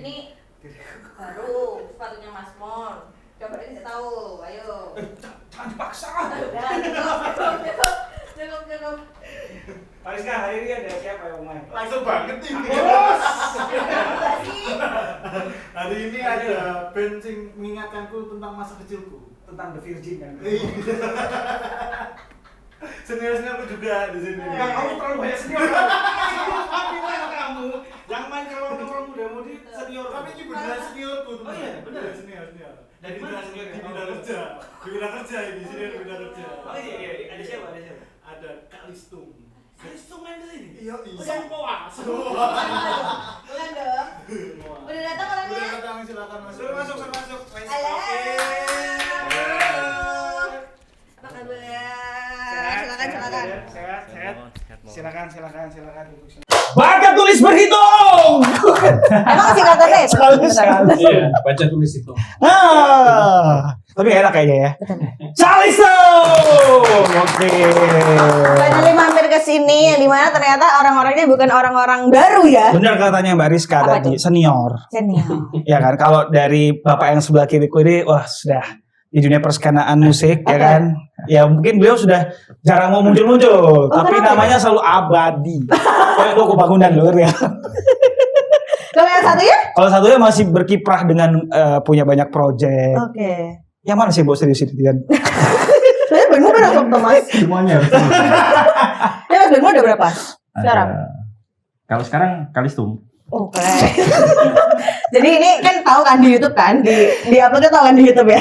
ini baru sepatunya Mas Mon. Coba ini saya tahu, ayo. Jangan dipaksa. Udah, cukup. Mariska, hari ini ada siapa yang main? Langsung banget ini. Bos. Hari ini ada band sing mengingatkanku tentang masa kecilku. Tentang The Virgin kan? Senior-seniorku juga di sini. Enggak, kamu terlalu banyak senior. Senior kamu. Yang main kalau nongkrong muda-mudi senior. Tapi ini beneran seniorku. Oh iya, bener. Senior. Dari mana senior? Di bidang kerja. Di bidang kerja ini, sini di bidang kerja. Oh iya, ada siapa? Ada Kak Listung. Kalistung main ke sini? Iya. Udah puas. Bukan dong. Udah datang orangnya? Udah datang, silakan masuk. Suruh masuk. Halo. Apa kabar? Silakan. Sehat. Silakan duduk sini. Baca tulis berhitung. Emang singkatannya itu? Iya, baca tulis itu. Tapi enak kayaknya ya. Calistung. Oke. Finally mampir ke sini yang dimana ternyata orang-orangnya bukan orang-orang baru ya. Benar katanya Mbak Rizka Apa tadi, tuh? senior. Senior. Ya kan, kalau dari bapak yang sebelah kiriku ini, wah sudah di dunia perskenaan musik ya kan. Ya mungkin beliau sudah jarang mau muncul-muncul, tapi kenapa? namanya selalu abadi. Kayak toko bangunan loh ya. Kalau yang satunya? Kalau satunya masih berkiprah dengan punya banyak proyek. Oke. Yang mana sih Bos serius itu kan? Sebenarnya Benmu berapa Mas? Semuanya. Ya Mas Benmu udah berapa? Sekarang? Kalau sekarang Kalistung. Oke. Jadi ini kan tahu kan di YouTube kan, di uploadnya tahu kan di YouTube ya.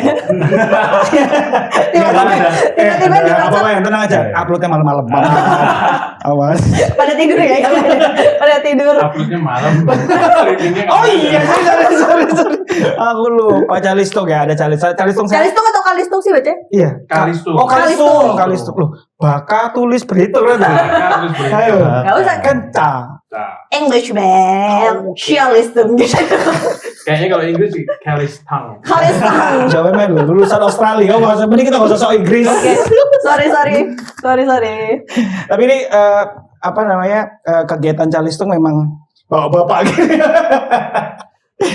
Tiba-tiba di apa WhatsApp yang tenang aja, uploadnya malam-malam. Awas. pada tidur ya, pada tidur. Uploadnya malam. Oh iya, sorry. Aku lupa Calistung ya, ada Calistung. Kalistung atau Kalistung sih baca? Iya. Kalistung. Oh Kalistung loh. Baka tulis berhitung kan. Harus berhitung. Ayo. Gak usah Kan ca. English man, Kalistung gitu. Kayaknya kalau Inggris sih Kalistung. Kalistung. Coba main lu lulusan Australia. Kamu nggak usah, mending kita nggak usah sok Inggris. Oke, sorry. Tapi ini apa namanya kegiatan Calistung memang bapak-bapak gitu.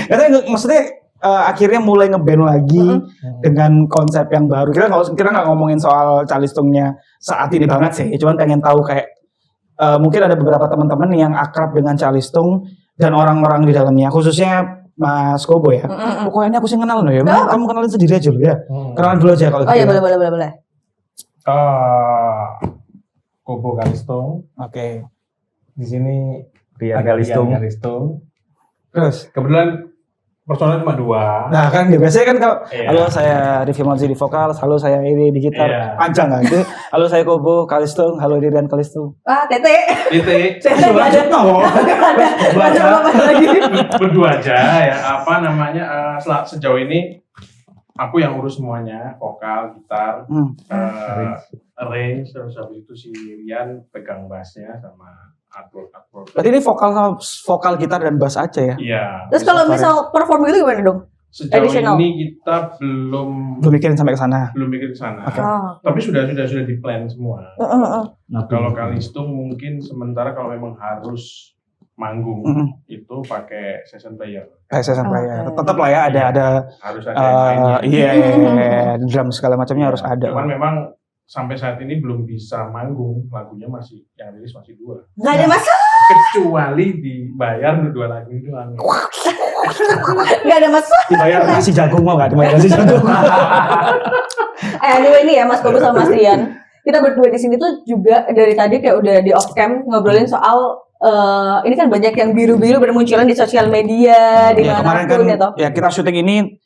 Katanya maksudnya akhirnya mulai ngeband lagi dengan konsep yang baru. Kita nggak ngomongin soal Calistungnya saat ini banget sih. Cuman pengen tahu kayak mungkin ada beberapa teman-teman yang akrab dengan Calistung dan orang-orang di dalamnya, khususnya Mas Kobo ya. Pokoknya ini aku sih kenal loh ya. Kamu kenalin sendiri aja loh ya. Kenalan dulu aja kalau Oh iya boleh. Kobo Kalistung. Oke. Di sini Rian ada Kalistung. Rian Kalistung. Terus Kebetulan personalnya cuma 2. nah kan biasanya kan kalau Iya. halo saya Rifki Monzi di vokal, halo saya ini di gitar, Iya. panjang kan itu. Halo saya Kobo Kalistung, halo Rian Kalistung. Ah, Tete. Titik. Tete nggak ada. Nggak ada apa-apa lagi. Berdua aja ya. Apa namanya? Sejauh ini aku yang urus semuanya, vokal, gitar, arrange, terus habis itu si Rian pegang bassnya sama upload. Berarti ini vokal gitar dan bass aja ya? Iya. Terus kalau misal perform gitu gimana dong? Sejauh additional? ini kita belum Belum mikirin sampai ke sana. mikir ke sana. Oke. Oh. Tapi sudah di plan semua. Kalau Kalistung mungkin sementara kalau memang harus manggung itu pakai session player. Session player. Oke. Tetap lah ya ada Harus ada yang mainnya. iya, drum segala macamnya harus ada. Cuman memang sampai saat ini belum bisa manggung, lagunya masih yang rilis masih 2. Nggak ada masalah. Kecuali dibayar 2 lagu doang. Nggak ada masalah. Dibayar nasi jagung mau nggak? Dibayar nasi jagung. Anyway ini ya Mas Kobo sama Mas Rian. Kita berdua di sini tuh juga dari tadi kayak udah di off cam ngobrolin soal ini kan banyak yang biru-biru bermunculan di sosial media di Ya, kemarin kan manapun ya toh. ya kita syuting ini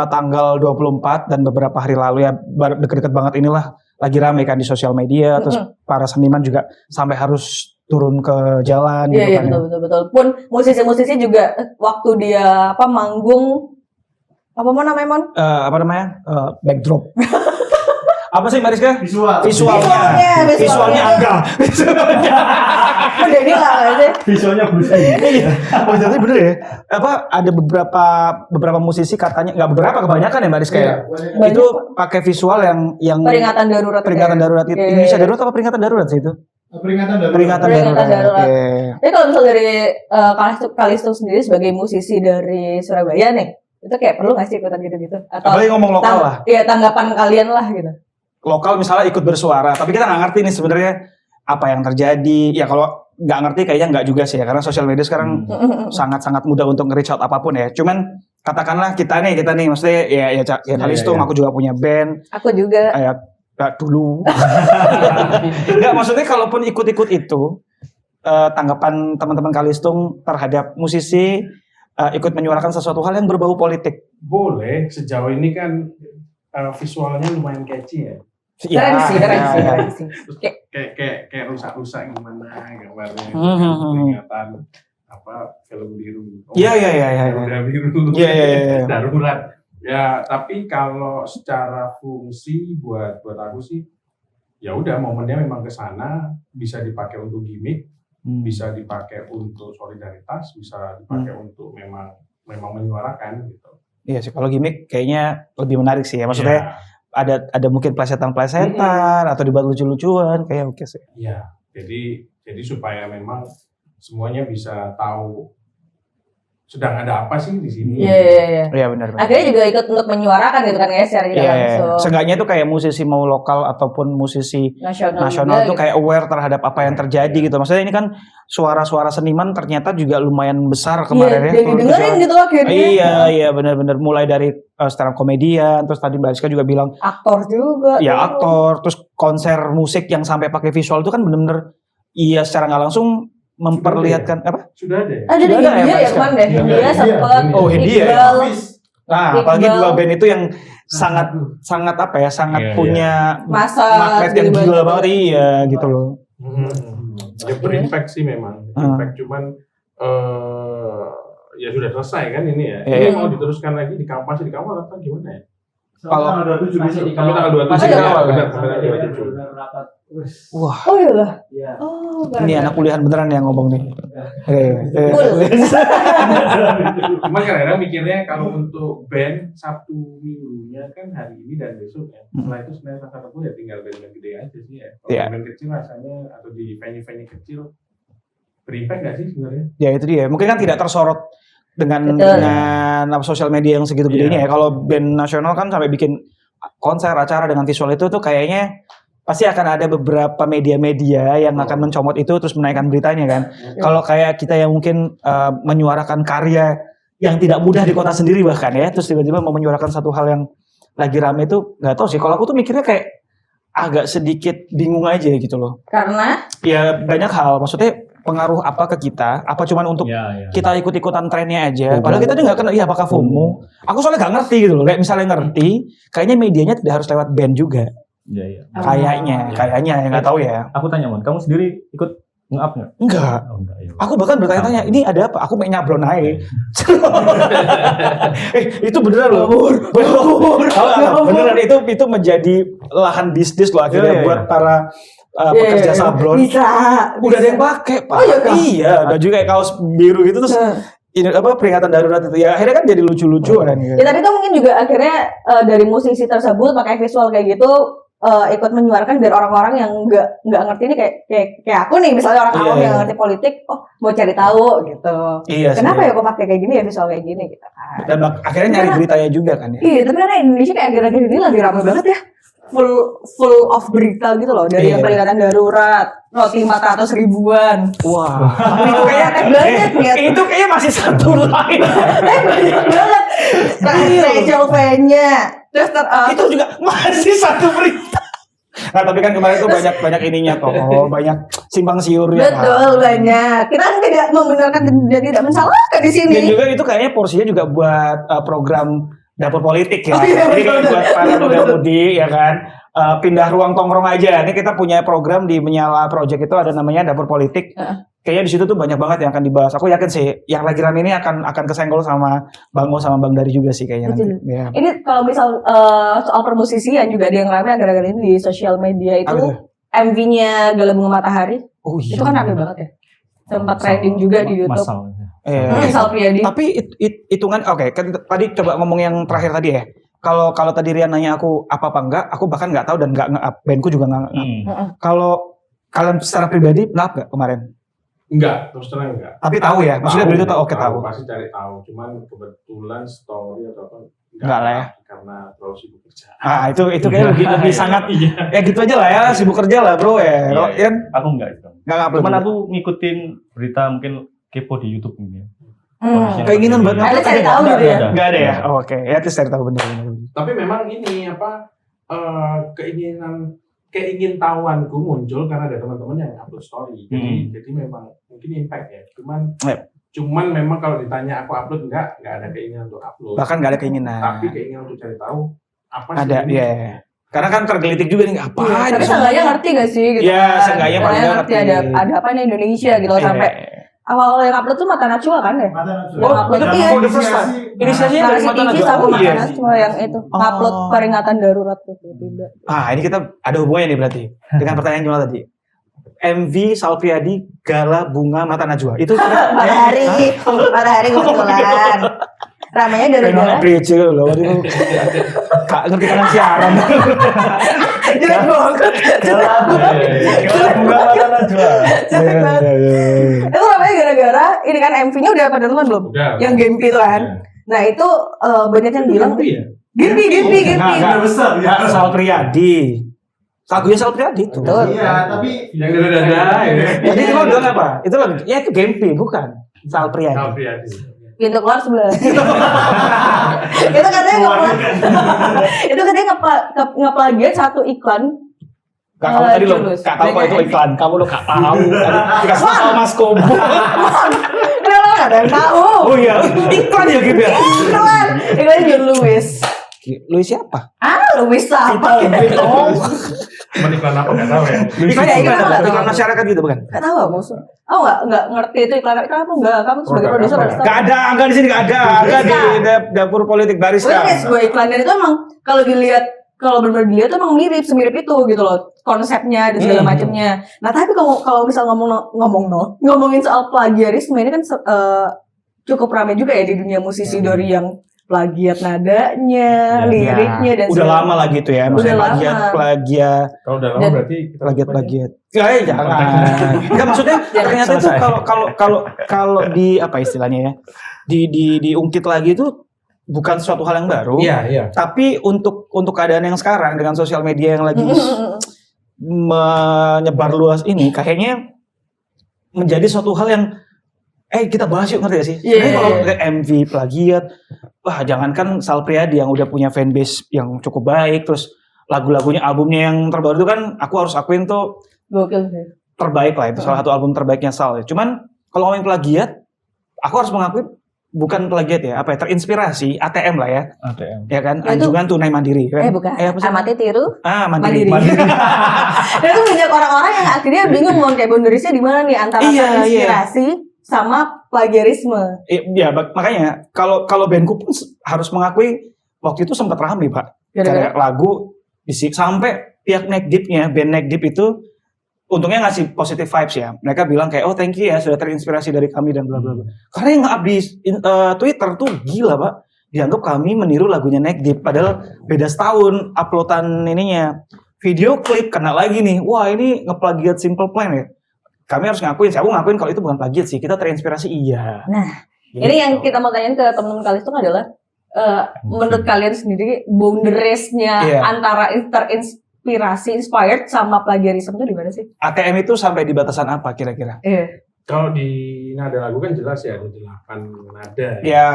tanggal 24 dan beberapa hari lalu ya deket-deket banget inilah lagi rame kan di sosial media, terus para seniman juga sampai harus turun ke jalan Iya gitu iya kan. betul. Pun musisi-musisi juga waktu dia manggung apa mau namanya Mon? Apa namanya? Backdrop. Apa sih Mbak Rizka? Visualnya. Visualnya agak. Udah ini lah aja. Visualnya Bruce Lee. Iya. Berarti bener ya. Apa ada beberapa musisi katanya nggak beberapa kebanyakan ya Mbak Rizka ya. Itu pakai visual yang Peringatan darurat. darurat itu. Iya. Indonesia darurat apa peringatan darurat sih itu? Peringatan darurat. Oke. Jadi kalau misal dari Kalisto sendiri sebagai musisi dari Surabaya nih, itu kayak perlu nggak sih ikutan gitu-gitu? Atau Apalagi ngomong lokal lah. Iya, tanggapan kalian lah gitu. Lokal misalnya ikut bersuara, tapi kita nggak ngerti nih sebenarnya apa yang terjadi. Ya kalau nggak ngerti kayaknya nggak juga sih ya, karena sosial media sekarang sangat-sangat mudah untuk nge-reach out apapun ya. Cuman katakanlah kita nih maksudnya ya Kalistung, aku juga punya band. Aku juga. Gak dulu. Nggak, maksudnya kalaupun ikut-ikut itu, tanggapan teman-teman Kalistung terhadap musisi ikut menyuarakan sesuatu hal yang berbau politik. Boleh, sejauh ini kan visualnya lumayan catchy ya. Keren sih. Kayak rusak-rusak gimana gambarnya. Peringatan film biru. Iya. Udah biru. Iya. Darurat. Ya, tapi kalau secara fungsi buat aku sih, ya udah momennya memang ke sana, bisa dipakai untuk gimmick, bisa dipakai untuk solidaritas, bisa dipakai untuk memang menyuarakan gitu. Iya sih, kalau gimmick kayaknya lebih menarik sih ya. Maksudnya ada mungkin plesetan-plesetan atau dibuat lucu-lucuan, kayak oke sih. Iya, jadi supaya memang semuanya bisa tahu sedang ada apa sih di sini. Iya. Iya benar. Akhirnya juga ikut untuk menyuarakan gitu kan ya secara tidak langsung. Seenggaknya tuh kayak musisi mau lokal ataupun musisi nasional tuh kayak aware terhadap apa yang terjadi gitu. Maksudnya ini kan suara-suara seniman ternyata juga lumayan besar kemarin ya. Iya, didengerin gitu akhirnya. Iya benar-benar mulai dari stand up komedian, terus tadi Mbak Rizka juga bilang aktor juga. Ya aktor, terus konser musik yang sampai pakai visual itu kan benar-benar secara nggak langsung memperlihatkan apa? Sudah ada ya? Ada di India ya kemarin deh. India sempat. Oh India. Nah, apalagi dua band itu yang sangat punya magnet yang gila banget gitu loh. Ya berimpact sih memang. Impact cuman ya sudah selesai kan ini ya. Ini mau diteruskan lagi di kampus apa gimana ya? Kalau tanggal 27 kami tanggal 27 sampai 27. Wah. Oh iya. Oh, ini anak kuliahan beneran yang ngomong nih. Cuma kadang-kadang mikirnya kalau untuk band Sabtu Minggunya kan hari ini dan besok ya. Setelah itu Senin Selasa Rabu ya tinggal band-band gede aja sih ya. Kalau band kecil rasanya atau di venue-venue kecil berimpact nggak sih sebenarnya? Ya itu dia. Mungkin kan tidak tersorot dengan sosial media yang segitu gedenya ya. Kalau band nasional kan sampai bikin konser acara dengan visual itu tuh kayaknya pasti akan ada beberapa media-media yang akan mencomot itu terus menaikkan beritanya kan. Kalau kayak kita yang mungkin menyuarakan karya yang tidak mudah di kota sendiri bahkan ya, terus tiba-tiba mau menyuarakan satu hal yang lagi rame itu nggak tahu sih. Kalau aku tuh mikirnya kayak agak sedikit bingung aja gitu loh. Karena? Ya banyak hal. Maksudnya pengaruh apa ke kita? Apa cuman untuk kita ikut-ikutan trennya aja? Padahal kita nggak kenal. Iya apakah FOMO? Aku soalnya nggak ngerti gitu loh. Kayak misalnya ngerti, kayaknya medianya tidak harus lewat band juga. Iya. Kayaknya ya nggak tahu ya. Aku tanya Mon, kamu sendiri ikut nge-up nggak? Enggak. Oh, enggak ya. Aku bahkan bertanya-tanya, ini ada apa? Aku main nyablon aja. Itu beneran loh. Beneran itu menjadi lahan bisnis loh akhirnya buat para pekerja sablon. Bisa. Udah ada yang pakai, Pak. Iya, baju kayak kaos biru gitu terus ini peringatan darurat itu ya akhirnya kan jadi lucu-lucuan gitu. Ya tapi itu mungkin juga akhirnya dari musisi tersebut pakai visual kayak gitu ikut menyuarakan biar orang-orang yang nggak ngerti ini kayak aku nih misalnya orang awam yang ngerti politik mau cari tahu gitu. Iya, kenapa ya kok pakai kayak gini ya visual kayak gini gitu kan. Dan akhirnya nyari beritanya juga kan ya. Iya tapi karena Indonesia kayak akhir-akhir ini lagi ramai banget ya. Full of berita gitu loh dari yang peringatan darurat roti 400 ribuan. Wah. Itu kayak banyak ya. Itu kayaknya masih satu lain. Banyak banget. Rachel V-nya. Terus itu juga masih satu berita. Nah tapi kan kemarin tuh banyak ininya toh, banyak simpang siurnya. Betul banyak. Kita kan tidak membenarkan dan tidak mensalahkan di sini. Dan juga itu kayaknya porsinya juga buat program dapur politik ya. Jadi kayak buat para muda-mudi ya kan. Pindah ruang tongkrong aja. Ini kita punya program di Menyala Project itu ada namanya dapur politik. Kayaknya di situ tuh banyak banget yang akan dibahas. Aku yakin sih yang lagi rame ini akan kesenggol sama Bang Mo sama Bang Dari juga sih kayaknya nanti. Ya. Ini kalau misal soal permusisian juga ada yang rame agar-agar ini di sosial media itu MV-nya Gelembung Matahari. Oh iya. Itu kan rame banget ya. Sempat trending juga di YouTube. Masal Priadi. Tapi hitungan kan tadi coba ngomong yang terakhir tadi ya. Kalau tadi Rian nanya aku apa enggak, aku bahkan nggak tahu dan nggak nge-up. Bandku juga nggak nge-up. Kalian secara pribadi nge-up nggak kemarin? Enggak, terus terang enggak. Tapi tahu ya, maksudnya berarti tahu, oke tahu. Pasti cari tahu, cuman kebetulan story atau apa Enggak lah ya. karena terlalu sibuk kerja. Itu kayak lebih sangat ya gitu aja lah ya, sibuk kerja lah bro ya. Iya, Kan Aku enggak itu. nggak upload. Cuman aku ngikutin berita mungkin kepo di YouTube ini. keinginan buat Ada ngupload cari ada tahu nggak? gitu ya. Nggak ada ya. Oh, oke, ya terus cari tahu bener. Tapi memang ini keingin tahuanku muncul karena ada teman-teman yang upload story. Jadi memang mungkin impact ya. Cuman memang kalau ditanya aku upload enggak ada keinginan untuk upload. Bahkan nggak ada keinginan. Tapi keinginan untuk cari tahu apa sih Ada, ini. ya. Karena kan tergelitik juga nih, apa Iya, ini tapi semua? seenggaknya ngerti gak sih gitu Iya, kan. seenggaknya paling nggak ngerti ngerti. ada apa nih Indonesia gitu loh, sampai awal yang upload tuh Mata Najwa kan ya. Mata Najwa. Oh, upload tapi ya. for the first time. Inisiasinya dari Narasi Mata TV Najwa. sama Oh, Mata iya. Najwa yang itu upload peringatan darurat tuh tidak. Ini kita ada hubungannya nih berarti dengan pertanyaan Jamal tadi. MV Salpriadi Gala Bunga Mata Najwa. Itu Matahari kebetulan. Ramainya gara-gara gereja loh. Waduh. Kak ngerti kan siaran. jelek banget. Gala Bunga Mata Najwa. Jelek banget. Itu ramainya gara-gara ini kan MV-nya udah pada nonton belum? Udah. Yang Gempi itu kan. Nah itu banyak yang bilang Tapi ya. Gempi. Nggak. besar ya. Salpriadi. Lagunya Salpriadi itu. Betul. Iya, tapi Yang dada Jadi itu bilang apa? Itu lagu, ya itu Gempi bukan Salpriadi. Salpriadi. Pintu keluar sebelah. Itu katanya ngeplagiat satu iklan. Kak kamu tadi lo, Julus. Kak tahu kok itu iklan. Kamu lo Kak tahu. Tadi dikasih tahu sama Mas Kobo. Kenapa nggak ada yang tahu? Oh iya, iklan ya gitu ya. Iklan John Lewis. Lu siapa? Lewis apa? Cuma iklan apa nggak tahu ya. Iklan Iya, iklan iklan. apa? Iklan masyarakat gitu bukan? Gak tahu aku. Oh nggak ngerti itu iklan apa enggak? Kamu sebagai nggak produser apa. harus tahu. Enggak di sini enggak ada. Enggak di dapur politik Bariska. Wes gue iklan dan itu emang kalau benar-benar dilihat tuh emang semirip itu gitu loh konsepnya dan segala macamnya. Nah tapi kalau misal ngomongin soal plagiarisme ini kan cukup ramai juga ya di dunia musisi dari yang plagiat nadanya, liriknya dan Udah lama lah gitu ya. Maksudnya plagiat. Kalau udah lama Dan- berarti kita Plagiat. Jangan. Enggak maksudnya ternyata itu kalau di apa istilahnya ya? Diungkit lagi itu bukan suatu hal yang baru. Iya. Tapi untuk keadaan yang sekarang dengan sosial media yang lagi menyebar luas ini kayaknya menjadi suatu hal yang kita bahas yuk, ngerti gak sih? Iya. Sebenarnya kalau kayak MV plagiat, wah jangankan Salpriadi yang udah punya fanbase yang cukup baik, terus lagu-lagunya, albumnya yang terbaru itu kan aku harus akuin tuh gokil sih. terbaik lah, itu salah satu album terbaiknya Sal. Cuman kalau ngomongin plagiat, aku harus mengakui bukan plagiat ya, terinspirasi ATM lah ya. ATM. Ya kan, Ya, itu- anjungan tunai mandiri kan. Bukan. Apa sih? Amati tiru. Mandiri. Dan itu banyak orang-orang yang akhirnya bingung mau kayak boundariesnya di mana nih antara Iya, inspirasi sama plagiarisme. Iya, makanya kalau bandku pun harus mengakui waktu itu sempat ramai Pak. Gara-gara? Kayak lagu sampai pihak Neck Deep-nya, band Neck Deep itu untungnya ngasih positive vibes ya. Mereka bilang kayak, oh thank you ya sudah terinspirasi dari kami dan bla bla bla. Karena yang nge-up di Twitter tuh gila Pak. Dianggap kami meniru lagunya Neck Deep. Padahal beda setahun uploadan ininya. Video klip kena lagi nih. Wah ini ngeplagiat Simple Plan ya. Kami harus ngakuin sih. Aku ngakuin kalau itu bukan plagiat sih. Kita terinspirasi iya. Nah, Gitu. ini yang kita mau tanyain ke teman-teman Kalistung adalah menurut kalian sendiri boundariesnya Iya. antara terinspirasi, inspired sama plagiarisme itu di mana sih? ATM itu sampai di batasan apa kira-kira? Iya. Kalau di nada lagu kan jelas ya ada 8 nada. Ya.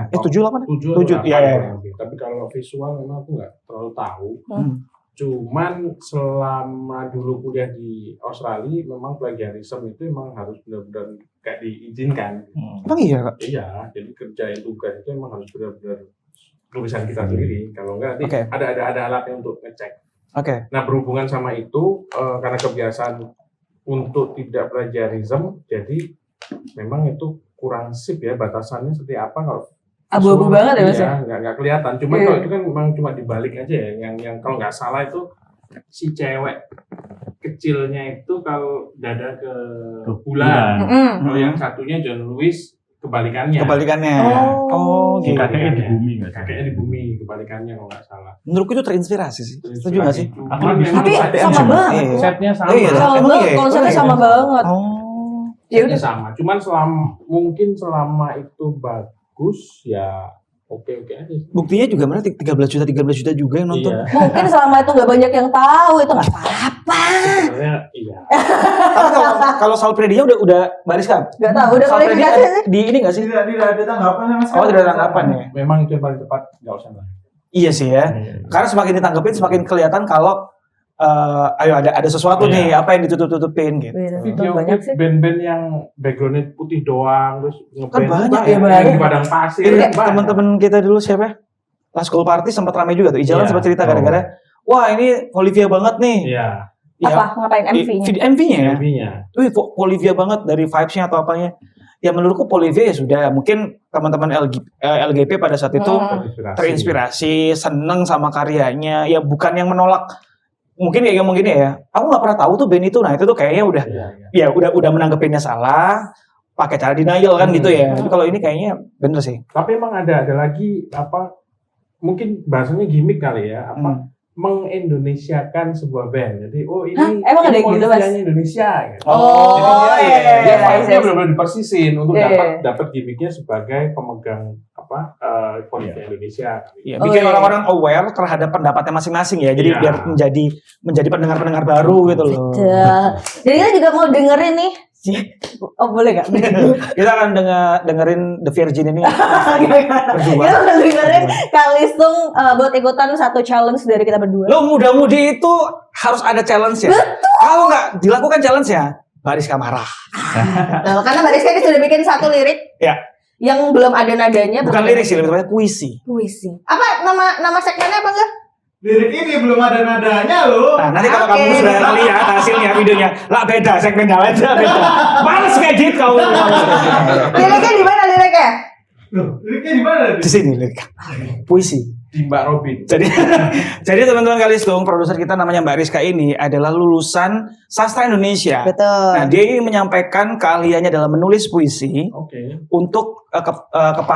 7-8 7 ya. Tapi kalau visual memang aku nggak terlalu tahu. Hmm. Cuman selama dulu kuliah di Australia memang plagiarisme itu memang harus benar-benar kayak diizinkan. Emang iya Kak? Iya, jadi kerjain tugas itu memang harus benar-benar tulisan kita sendiri. Kalau enggak nanti Oke. ada alatnya untuk ngecek. Oke. Nah berhubungan sama itu karena kebiasaan untuk tidak plagiarisme, jadi memang itu kurang sip ya batasannya seperti apa kalau Abu-abu banget ya Mas ya? Iya, nggak kelihatan. Cuma Iya. kalau itu kan memang cuma dibalik aja ya. Yang kalau nggak salah itu si cewek kecilnya itu kalau dada ke bulan. Mm-mm. Kalau yang satunya John Lewis kebalikannya. Oh. Si kakeknya di bumi nggak sih? Kakeknya di bumi, kebalikannya kalau nggak salah. Menurutku itu terinspirasi sih. Setuju nggak sih? Aku lebih Tapi suka sama ATM. banget. Iya. Setnya sama. Iya, Sama emang banget, iya? konsepnya Iya. sama banget. Oh. Ya Setnya udah. sama. Cuman mungkin selama itu bagus ya oke aja. Buktinya juga mana 13 juta juga yang nonton. Iya. Mungkin selama itu nggak banyak yang tahu, itu nggak apa-apa. Sebenarnya iya. Tapi kalau soal Predia udah baris kan? Nggak tahu, udah Soal Predia kualifikasi sih. di ini nggak sih? Tidak ada tanggapan sama sekali. Oh, tidak ada tanggapan ya. Memang itu yang paling tepat, nggak usah lah. Iya sih ya. Karena semakin ditanggepin semakin kelihatan kalau ayo ada sesuatu Iya. nih, apa yang ditutup-tutupin gitu. Video Banyak klip sih. band-band yang backgroundnya putih doang terus Kan banyak ya, yang banyak. di padang pasir. Ini banyak. teman-teman kita dulu siapa? Last School Party sempat ramai juga tuh. Ijalan Iya. sempat cerita gara-gara, wah ini Olivia banget nih. Iya. Ya, Apa? Ngapain MV-nya? MV-nya ya. MV-nya. Wih, Olivia banget dari vibes-nya atau apanya. Ya menurutku Olivia ya sudah, mungkin teman-teman LGP pada saat itu terinspirasi, seneng sama karyanya, ya bukan yang menolak. Mungkin ya ngomong gini ya, aku nggak pernah tahu tuh band itu. Nah itu tuh kayaknya udah, Iya. ya udah menanggepinnya salah, pakai cara denial kan gitu ya. Tapi kalau ini kayaknya bener sih. Tapi emang ada lagi apa? Mungkin bahasanya gimmick kali ya, apa? Mengindonesiakan sebuah band. Jadi ini Emang ada yang gitu, Mas? Olivia-nya Indonesia gitu. Oh, Jadi iya, dia iya, vibes-nya iya. benar-benar dipersisin untuk Iya. dapat gimmicknya sebagai pemegang apa Olivia Indonesia. Ya, Oh, bikin iya. orang-orang aware terhadap pendapatnya masing-masing ya. Jadi Iya. biar menjadi pendengar-pendengar baru gitu loh. Betul. Jadi kita juga mau dengerin nih. Oh boleh nggak? Kita akan dengerin The Virgin ini. Berjuang. Kita mau dengerin Kalistung buat ikutan satu challenge dari kita berdua. Lo muda-mudi itu harus ada challenge ya. Kalau nggak dilakukan challenge ya, Bariska marah. Nah, karena Mbak Rizka ini sudah bikin satu lirik Ya, yang belum ada nadanya. bukan lirik sih, lebih tepatnya puisi. Puisi. Apa nama segmennya apa enggak? Lirik ini belum ada nadanya loh. Nah, nanti kalau Oke. kamu sudah lihat hasilnya videonya, lah beda segmen aja beda. Males ngedit kau. Liriknya di mana liriknya? Loh, liriknya di mana? Di sini lirik. Puisi. Di Mbak Robin. Jadi teman-teman Kalistung, produser kita namanya Mbak Rizka ini adalah lulusan sastra Indonesia. Betul. Nah, dia ingin menyampaikan keahliannya dalam menulis puisi Oke. untuk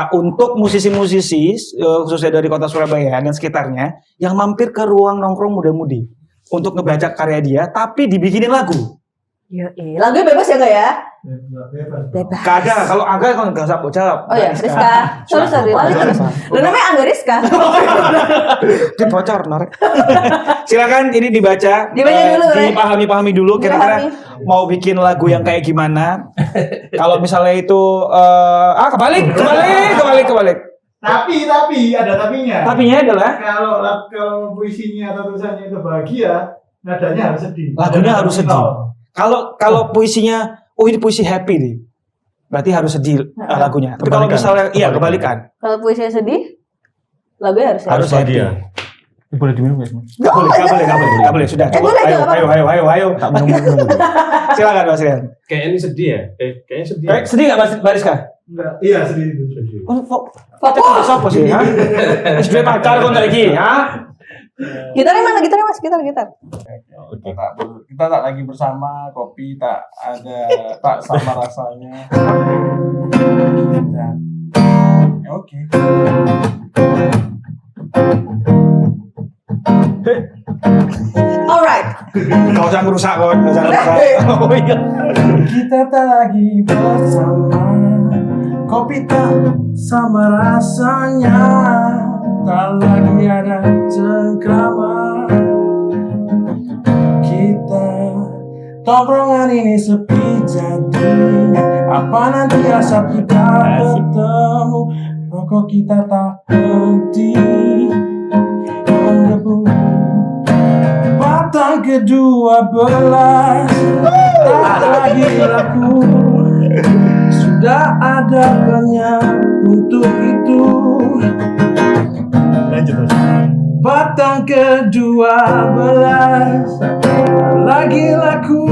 untuk musisi-musisi khususnya dari kota Surabaya dan sekitarnya yang mampir ke ruang nongkrong muda-mudi untuk ngebaca karya dia, tapi dibikinin lagu. Yoi. Lagunya bebas ya enggak ya? Bebas. Gak ada, kalau Angga kalau nggak usah jawab. Oh ya, Rizka. Sorry. Lalu terus. Lu namanya Angga Rizka. Itu bocor, Norek. Silakan ini dibaca. Dibaca dulu, Rek. Dipahami dulu kira-kira mau bikin lagu yang kayak gimana. Kalau misalnya itu kebalik. Tapi ada tapinya. Tapinya adalah Kalau puisinya atau tulisannya itu bahagia, nadanya harus sedih. lagunya harus sedih. Kalau puisinya, oh ini puisi happy nih, berarti harus sedih lagunya. Tapi kalau Kebalikan. misalnya, iya kebalikan, Kalau puisinya sedih, lagunya harus harus happy. dia. Ini boleh diminum guys, Mas? Gak boleh, sudah. Coba, boleh, ayo, nggak ayo. Tak minum dulu. Silakan Mas Rian. Kayaknya ini sedih ya? Kayaknya sedih. Kayak sedih nggak Mbak Rizka? Enggak, iya sedih itu. Sedih. fokus. Sopo sih? Ha? Sudah pacar kok lagi, ha? Gitarnya mana? Gitarnya Mas, gitar. Kita tak lagi bersama, kopi tak sama rasanya. Dan, oke. Alright. Gak usah ngerusak kok, gak usah ngerusak. Oh iya. Kita tak lagi bersama, kopi tak sama rasanya, tak lagi ada cengkrama. Kita tongkrongan ini sepi jadinya, apa nanti asap kita bertemu, rokok kita tak henti menggebu. Batang ke-12 tak lagi laku, sudah ada banyak untuk itu. Lanjut, Mas. Batang ke-12 tak lagi laku,